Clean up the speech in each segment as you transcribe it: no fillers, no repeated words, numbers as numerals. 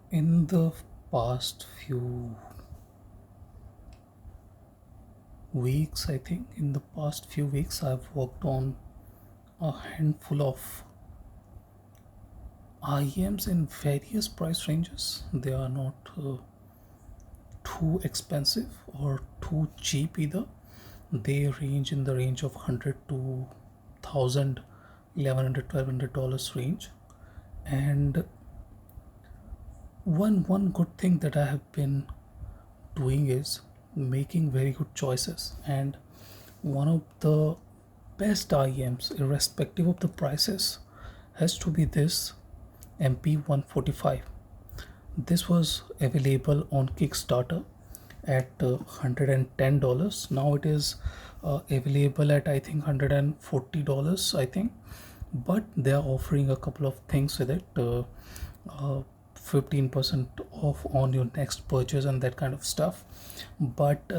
In the past few weeks, I think in the past few weeks, I've worked on a handful of IEMs in various price ranges. They are not too expensive or too cheap either. They range in the range of 100 to 1000, 1100, $1200 range. And one good thing that I have been doing is making very good choices. And one of the best IEMs, irrespective of the prices, has to be this MP145. This was available on Kickstarter at $110. Now it is available at I think $140, I think. But they are offering a couple of things with it. 15% off on your next purchase and that kind of stuff. But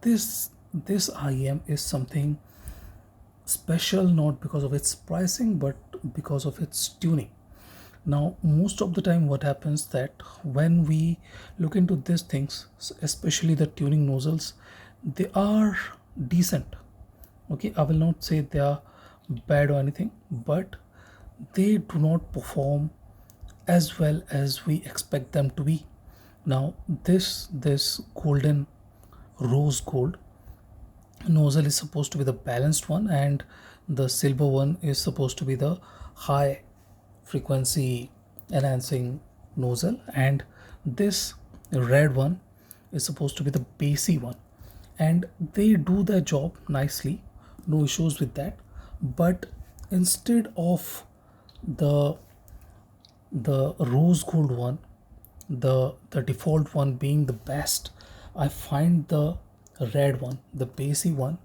this IEM is something special, not because of its pricing but because of its tuning. Now most of the time what happens that when we look into these things, especially the tuning nozzles, they are decent. Okay, I will not say they are bad or anything, but they do not perform as well as we expect them to be. Now this golden rose gold nozzle is supposed to be the balanced one, and the silver one is supposed to be the high frequency enhancing nozzle, and this red one is supposed to be the bassy one. And they do their job nicely, no issues with that. But instead of the rose gold one, the default one being the best, I find the red one, the bassy one,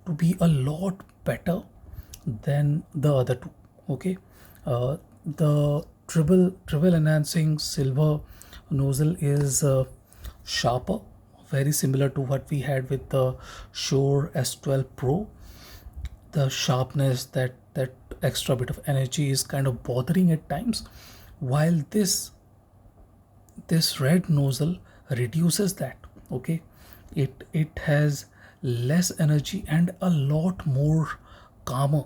to be a lot better than the other two. Okay, the treble enhancing silver nozzle is sharper, very similar to what we had with the Shure S12 Pro. The sharpness, that extra bit of energy is kind of bothering at times, while this red nozzle reduces that. Okay, it has less energy and a lot more calmer.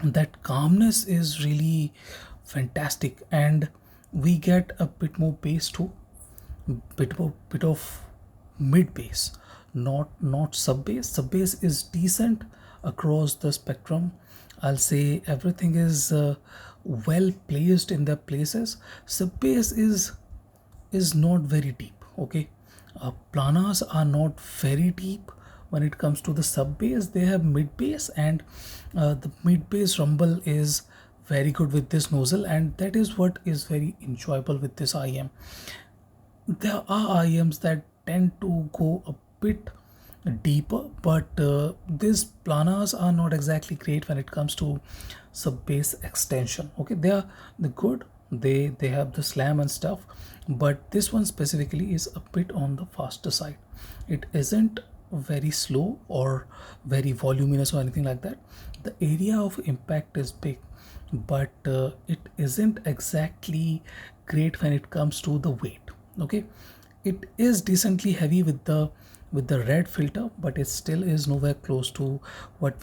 That calmness is really fantastic, and we get a bit more bass too, bit of mid bass, not sub bass. Sub bass is decent across the spectrum. I'll say everything is well placed in their places. Sub bass is not very deep. Okay, planas are not very deep. When it comes to the sub bass, they have mid bass, and the mid bass rumble is very good with this nozzle, and that is what is very enjoyable with this IEM. There are IEMs that tend to go a bit deeper, but these planas are not exactly great when it comes to sub bass extension. Okay, they're good, they have the slam and stuff, but this one specifically is a bit on the faster side. It isn't very slow or very voluminous or anything like that. The area of impact is big, but it isn't exactly great when it comes to the weight. Okay, it is decently heavy with the red filter, but it still is nowhere close to what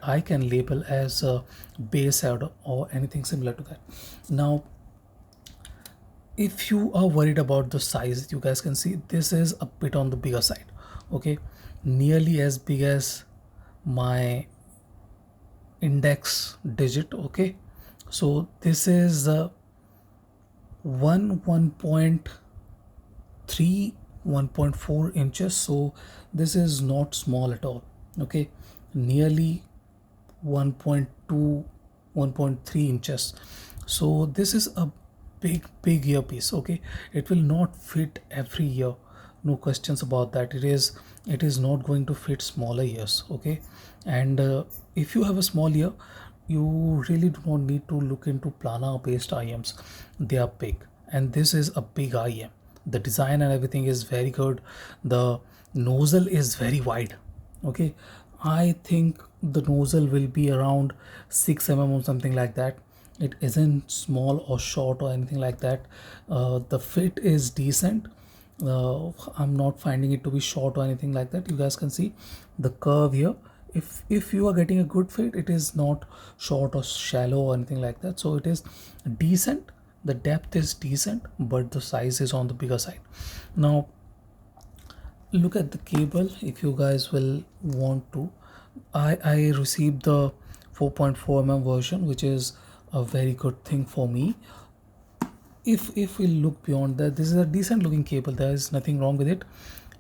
I can label as a bass head or anything similar to that. Now if you are worried about the size, you guys can see this is a bit on the bigger side. Okay, nearly as big as my index digit. Okay, so this is 1.3, 1.4 inches, so this is not small at all. Okay, nearly 1.2, 1.3 inches. So this is a big earpiece. Okay, it will not fit every ear, no questions about that. It is not going to fit smaller ears. Okay, and if you have a small ear, you really do not need to look into planar based IEMs. They are big, and this is a big IEM. The design and everything is very good. The nozzle is very wide. Okay, I think the nozzle will be around 6 mm or something like that. it isn't small or short or anything like that. The fit is decent. I'm not finding it to be short or anything like that. You guys can see the curve here. If you are getting a good fit, it is not short or shallow or anything like that. So it is decent. The depth is decent, but the size is on the bigger side. Now look at the cable if you guys will want to. I received the 4.4 mm version, which is a very good thing for me. If we look beyond that, this is a decent looking cable. There is nothing wrong with it.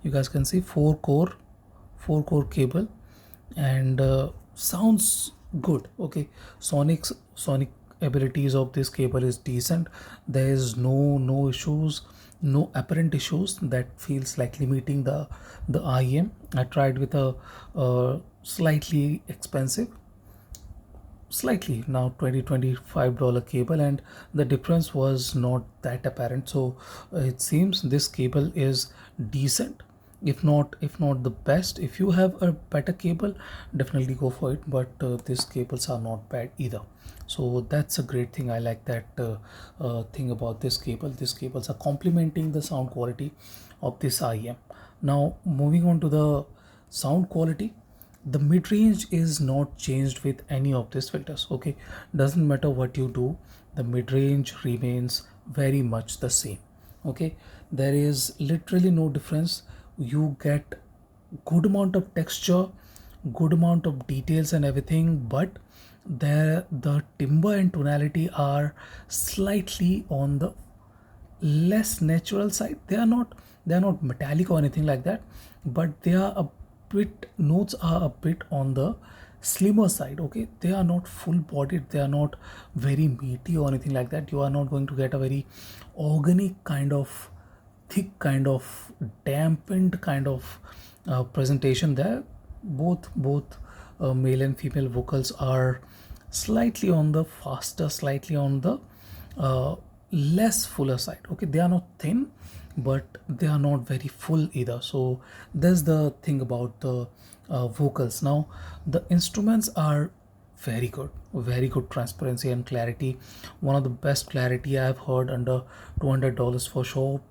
You guys can see four core cable, and sounds good. Okay, sonic abilities of this cable is decent. There is no issues, no apparent issues that feels like limiting the IEM. I tried with a slightly expensive, slightly now $25 cable, and the difference was not that apparent. So it seems this cable is decent, if not the best. If you have a better cable, definitely go for it, but these cables are not bad either. So that's a great thing. I like that thing about this cable. These cables are complementing the sound quality of this IEM. Now moving on to the sound quality, the mid-range is not changed with any of these filters. Okay, doesn't matter what you do, the mid-range remains very much the same. Okay, there is literally no difference. You get good amount of texture, good amount of details and everything, but the timbre and tonality are slightly on the less natural side. They are not metallic or anything like that, but they are a bit, notes are a bit on the slimmer side. Okay, they are not full bodied, they are not very meaty or anything like that. You are not going to get a very organic kind of, thick kind of, dampened kind of presentation there. Both male and female vocals are slightly on the faster, slightly on the uh, less fuller side. Okay, they are not thin, but they are not very full either. So that's the thing about the vocals. Now the instruments are very good transparency and clarity. One of the best clarity I've heard under $200 for sure.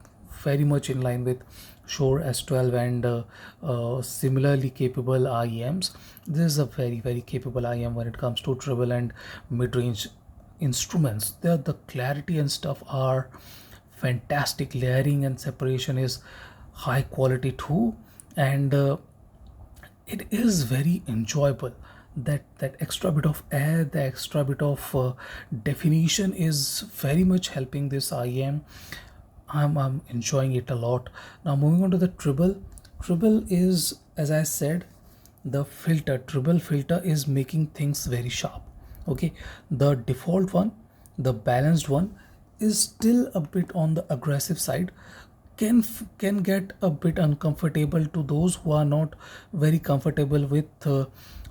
Very much in line with Shure S12 and similarly capable IEMs. This is a very capable IEM when it comes to treble and mid-range instruments. The clarity and stuff are fantastic. Layering and separation is high quality too, and it is very enjoyable. That extra bit of air, the extra bit of definition is very much helping this IEM. I'm enjoying it a lot. Now moving on to the treble. Treble is, as I said, the filter, treble filter is making things very sharp. Okay, the default one, the balanced one, is still a bit on the aggressive side. Can get a bit uncomfortable to those who are not very comfortable with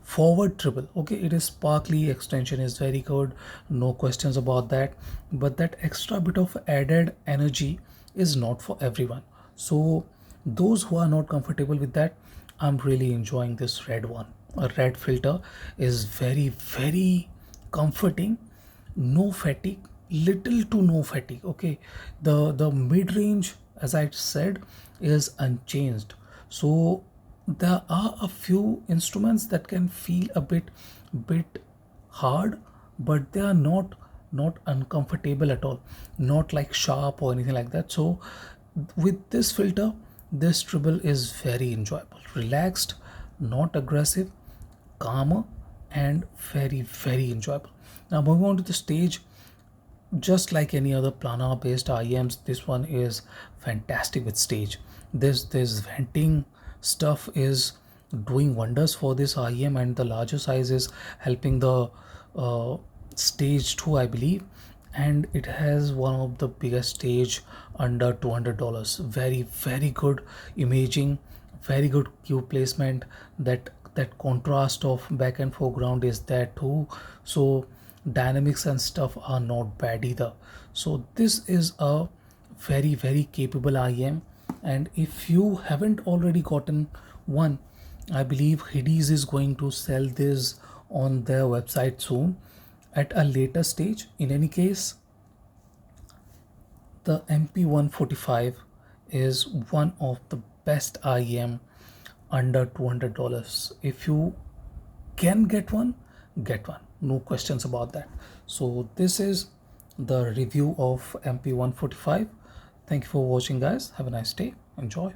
forward treble. Okay, it is sparkly, extension is very good, no questions about that, but that extra bit of added energy is not for everyone. So those who are not comfortable with that, I'm really enjoying this red one. A red filter is very comforting, no fatigue, little to no fatigue. Okay, the mid range, as I said, is unchanged. So there are a few instruments that can feel a bit hard, but they are not uncomfortable at all, not like sharp or anything like that. So with this filter, this treble is very enjoyable, relaxed, not aggressive, calmer, and very enjoyable. Now moving on to the stage, just like any other planar based IEMs, this one is fantastic with stage. This venting stuff is doing wonders for this IEM, and the larger size is helping the stage too, I believe. And it has one of the biggest stage under $200. Very good imaging, very good cue placement. That contrast of back and foreground is there too. So dynamics and stuff are not bad either. So this is a very capable IEM, and if you haven't already gotten one, I believe Hidizs is going to sell this on their website soon. at a later stage. In any case, the MP145 is one of the best IEM under $200. If you can get one, get one, no questions about that. So this is the review of MP145. Thank you for watching, guys. Have a nice day. Enjoy.